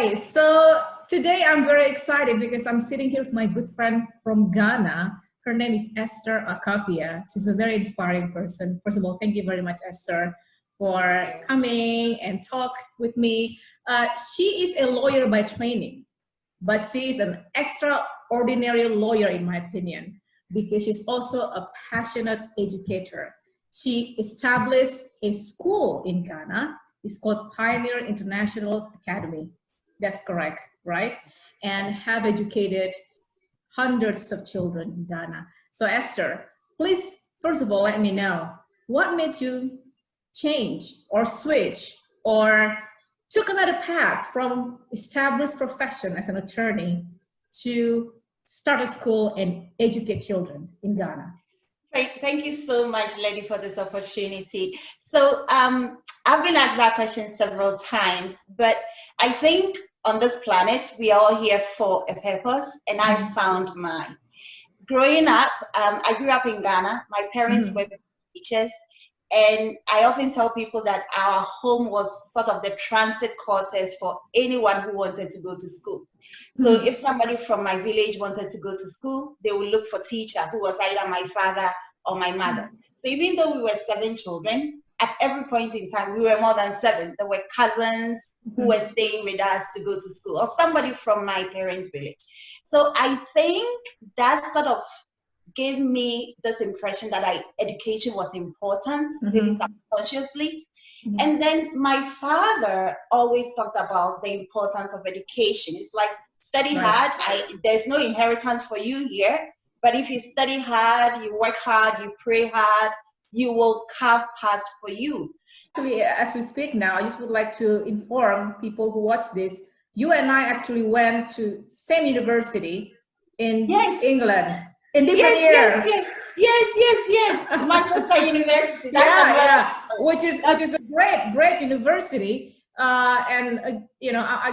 Hi, so today I'm very excited because I'm sitting here with my good friend from Ghana. Her name is Esther Akafia. She's a very inspiring person. First of all, thank you very much, Esther, for coming and talk with me. She is a lawyer by training, but she is an extraordinary lawyer in my opinion because she's also a passionate educator. She established a school in Ghana. It's called Pioneer International Academy. That's correct, right? And have educated hundreds of children in Ghana. So Esther, please, first of all, let me know what made you change or switch or took another path from established profession as an attorney to start a school and educate children in Ghana. Thank you so much, Ledy, for this opportunity. So I've been asked that question several times, but I think on this planet, we are all here for a purpose, and I found mine. Growing up, I grew up in Ghana. My parents were teachers, and I often tell people that our home was sort of the transit quarters for anyone who wanted to go to school. So if somebody from my village wanted to go to school, they would look for a teacher who was either my father or my mother. So even though we were 7 children, at every point in time, we were more than 7. There were cousins who were staying with us to go to school, or somebody from my parents' village. So I think that sort of gave me this impression that education was important, maybe subconsciously. And then my father always talked about the importance of education. It's like, study hard. There's no inheritance for you here, but if you study hard, you work hard, you pray hard, you will carve paths for you. Actually, as we speak now, I just would like to inform people who watch this, you and I actually went to same university in England in different years. Yes. Manchester University. That's which is a great university. I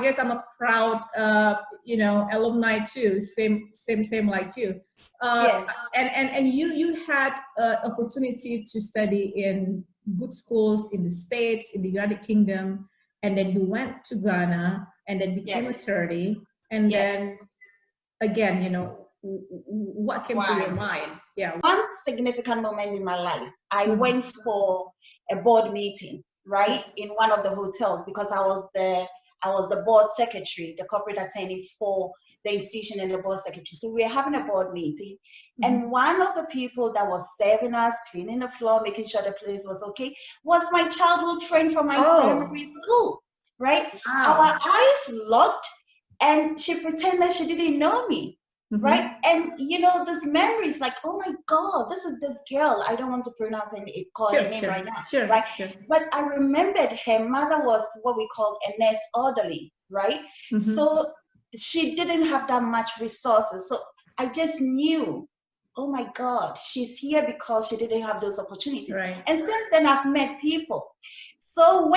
guess I'm a proud, alumni too. Same like you. And you had opportunity to study in good schools in the States, in the United Kingdom, and then you went to Ghana and then became attorney. And then again, what came to your mind? One significant moment in my life, I went for a board meeting, right, in one of the hotels because I was the board secretary, the corporate attorney for the institution and the board secretary. So we were having a board meeting, and one of the people that was serving us, cleaning the floor, making sure the place was okay, was my childhood friend from my primary school, right? Our eyes locked, and she pretended she didn't know me. Right? And this memory is like, oh my God, this is this girl. I don't want to pronounce her name right now. Right? But I remembered her mother was what we call a nurse orderly, right? So she didn't have that much resources. So I just knew, oh my God, she's here because she didn't have those opportunities. Right. And since then I've met people. So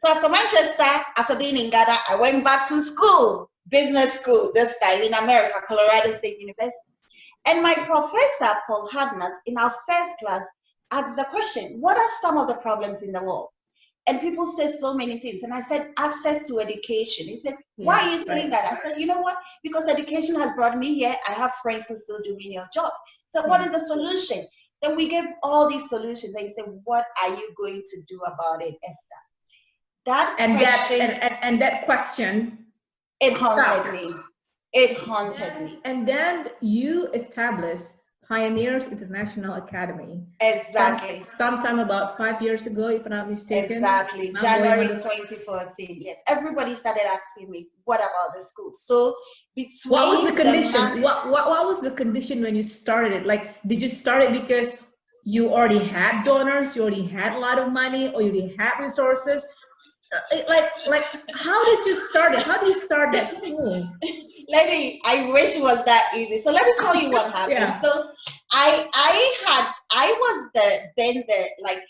after Manchester, after being in Ghana, I went back to school. Business school, this time in America, Colorado State University. And my professor, Paul Hadnat, in our first class, asked the question, what are some of the problems in the world? And people say so many things. And I said, access to education. He said, why are you saying that? I said, you know what? Because education has brought me here. I have friends who still do menial jobs. So what is the solution? Then we gave all these solutions. They said, what are you going to do about it, Esther? That question, it haunted me. It haunted me. And then you established Pioneers International Academy. Exactly. Sometime about 5 years ago, if I'm not mistaken. Exactly. January 2014. Yes. Everybody started asking me, what about the school? So between what was the condition? What was the condition when you started it? Like, did you start it because you already had donors, you already had a lot of money, or you already had resources? Like, how did you start it? How did you start that school? Ledy, I wish it was that easy. So let me tell you what happened. So I was the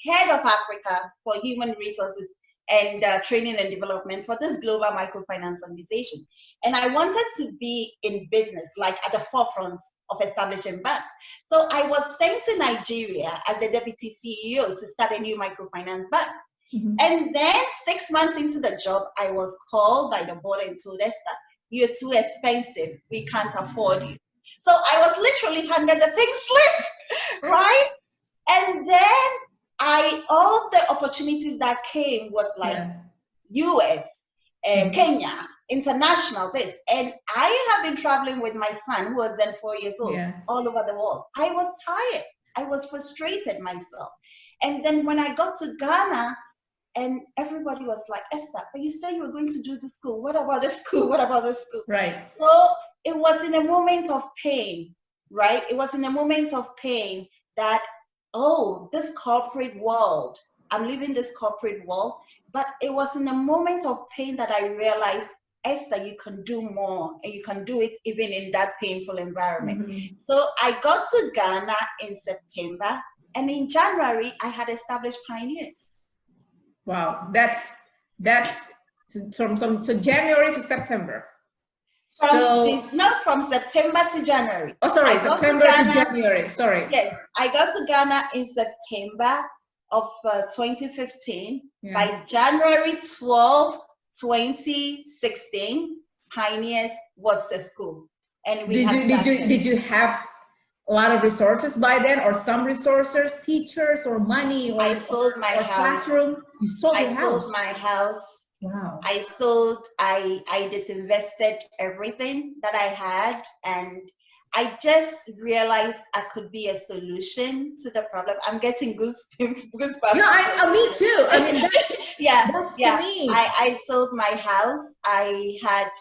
head of Africa for human resources and training and development for this global microfinance organization. And I wanted to be in business, like at the forefront of establishing banks. So I was sent to Nigeria as the deputy CEO to start a new microfinance bank. And then 6 months into the job, I was called by the board and told us that you're too expensive. We can't afford you. So I was literally handed the pink slip, right? And then all the opportunities that came was like US, Kenya, international, this. And I have been traveling with my son, who was then 4 years old, all over the world. I was tired. I was frustrated myself. And then when I got to Ghana, and everybody was like, Esther, but you said you were going to do the school. What about the school? What about the school? Right. So it was in a moment of pain, right? It was in a moment of pain that, oh, this corporate world, I'm leaving this corporate world. But it was in a moment of pain that I realized, Esther, you can do more, and you can do it even in that painful environment. So I got to Ghana in September, and in January, I had established Pioneers. Wow, that's from January to September. Not from September to January. Oh, sorry, September to January. Sorry. Yes, I got to Ghana in September of 2015. By January 12, 2016, Pioneers was the school, and we did you have a lot of resources by then, or some resources, teachers, or money, or I sold my house. Classroom? You sold your house. I sold my house. Wow. I disinvested everything that I had, and I just realized I could be a solution to the problem. I'm getting goosebumps. Yeah, me too. I mean, that's to me. I sold my house. I had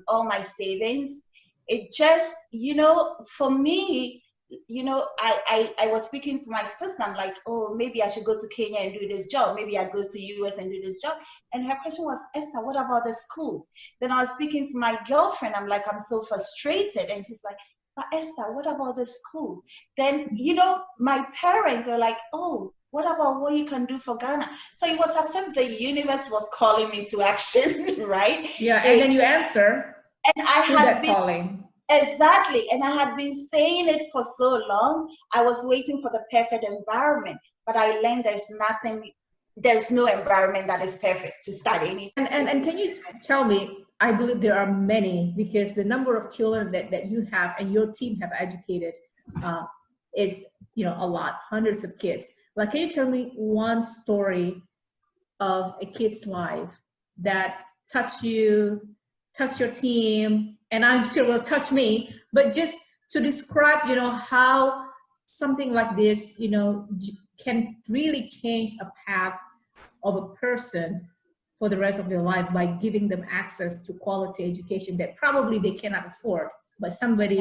all my savings. It just, for me, I was speaking to my sister. I'm like, oh, maybe I should go to Kenya and do this job. Maybe I go to US and do this job. And her question was, Esther, what about the school? Then I was speaking to my girlfriend. I'm like, I'm so frustrated. And she's like, but Esther, what about the school? Then, my parents are like, oh, what about what you can do for Ghana? So it was as if the universe was calling me to action, right? Yeah, and then you answer. And I had been calling. Exactly, and I had been saying it for so long. I was waiting for the perfect environment, but I learned there's no environment that is perfect to start anything. And can you tell me, I believe there are many, because the number of children that you have and your team have educated is a lot, hundreds of kids. Like, can you tell me one story of a kid's life that touched you, touched your team, and I'm sure will touch me, but just to describe, how something like this, can really change a path of a person for the rest of their life by giving them access to quality education that probably they cannot afford, but somebody,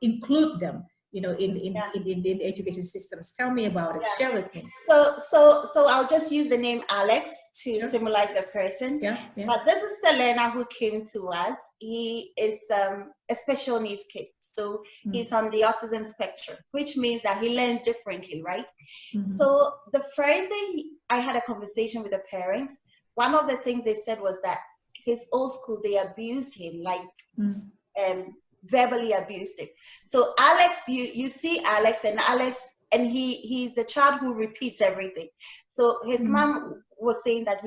include them, in the education systems. Tell me about it. Share with me. So I'll just use the name Alex to symbolize the person. Yeah. But this is the learner who came to us. He is a special needs kid. So he's on the autism spectrum, which means that he learns differently, right? So the first day I had a conversation with the parents, one of the things they said was that his old school, they abused him, like verbally abused him. So Alex, you see Alex, and he's the child who repeats everything. So his mom was saying that,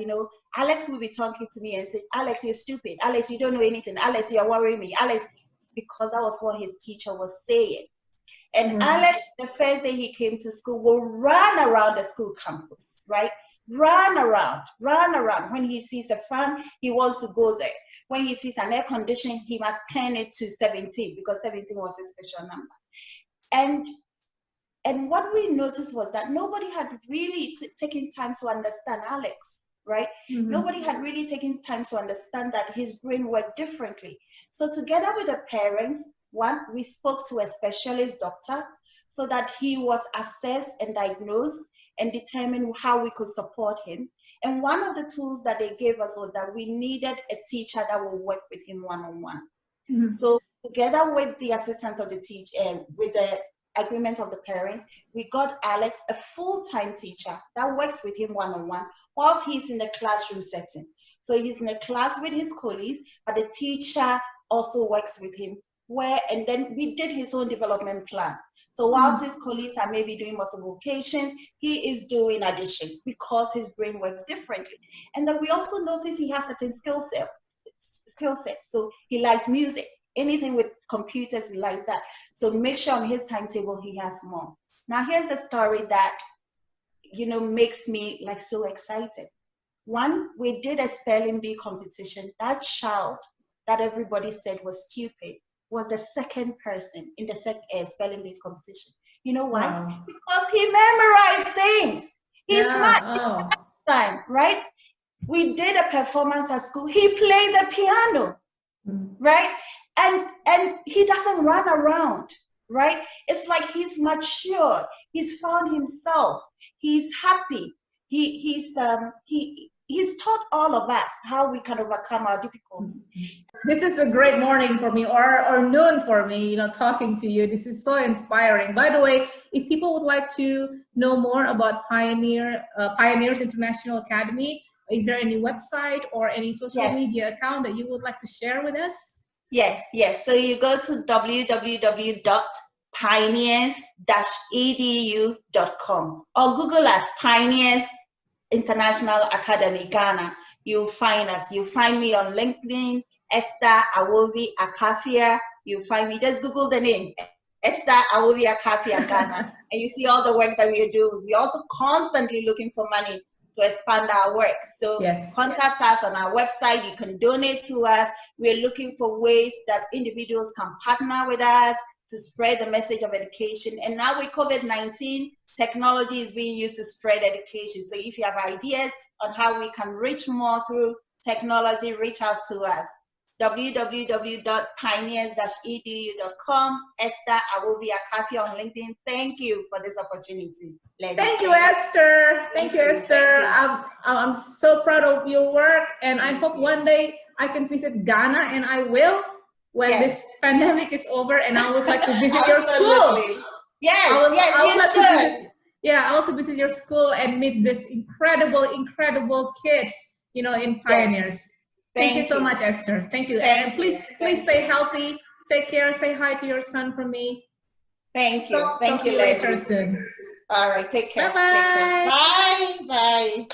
Alex will be talking to me and say, Alex, you're stupid. Alex, you don't know anything. Alex, you're worrying me. Alex, because that was what his teacher was saying. And Alex, the first day he came to school, will run around the school campus, right? Run around. When he sees a fan, he wants to go there. When he sees an air condition, he must turn it to 17 because 17 was his special number. And what we noticed was that nobody had really taken time to understand Alex, right? Nobody had really taken time to understand that his brain worked differently. So together with the parents, we spoke to a specialist doctor so that he was assessed and diagnosed and determine how we could support him. And one of the tools that they gave us was that we needed a teacher that will work with him one-on-one. So together with the assistance of the teacher, with the agreement of the parents, we got Alex a full-time teacher that works with him one-on-one whilst he's in the classroom setting. So he's in a class with his colleagues, but the teacher also works with him and then we did his own development plan. So whilst his colleagues are maybe doing multiplication, he is doing addition because his brain works differently. And then we also notice he has certain skill sets. So he likes music, anything with computers, he likes that. So make sure on his timetable he has more. Now here's a story that, you know, makes me like so excited. One, we did a spelling bee competition. That child that everybody said was stupid was the second person in the spelling bee competition. You know why? Wow. Because he memorized things. He's smart. Oh. Time, right? We did a performance at school. He played the piano, right? And he doesn't run around, right? It's like he's mature. He's found himself. He's happy. He's taught all of us how we can overcome our difficulties. This is a great morning for me, or noon for me, you know, talking to you. This is so inspiring. By the way, if people would like to know more about Pioneers International Academy, is there any website or any social media account that you would like to share with us? Yes. So you go to www.pioneers-edu.com or Google us Pioneers International Academy Ghana. You'll find us. You'll find me on LinkedIn, Esther Awovi Akafia. You'll find me. Just Google the name, Esther Awovi Akafia Ghana, and you see all the work that we do. We're also constantly looking for money to expand our work. So contact us on our website. You can donate to us. We're looking for ways that individuals can partner with us to spread the message of education. And now with COVID-19, technology is being used to spread education. So if you have ideas on how we can reach more through technology, reach out to us. www.pioneers-edu.com. Esther Awovi Akafia on LinkedIn. Thank you for this opportunity, Ledy. Thank you, Esther. Thank you, Esther. I'm so proud of your work, and I hope one day I can visit Ghana, and I will when this pandemic is over, and I would like to visit your school. I want to visit your school and meet this incredible kids, you know, in Pioneers. Thank you so much, Esther. Thank you. And please stay healthy. Take care. Say hi to your son from me. Thank you. Thank you later soon. All right. Take care. Bye-bye. Bye.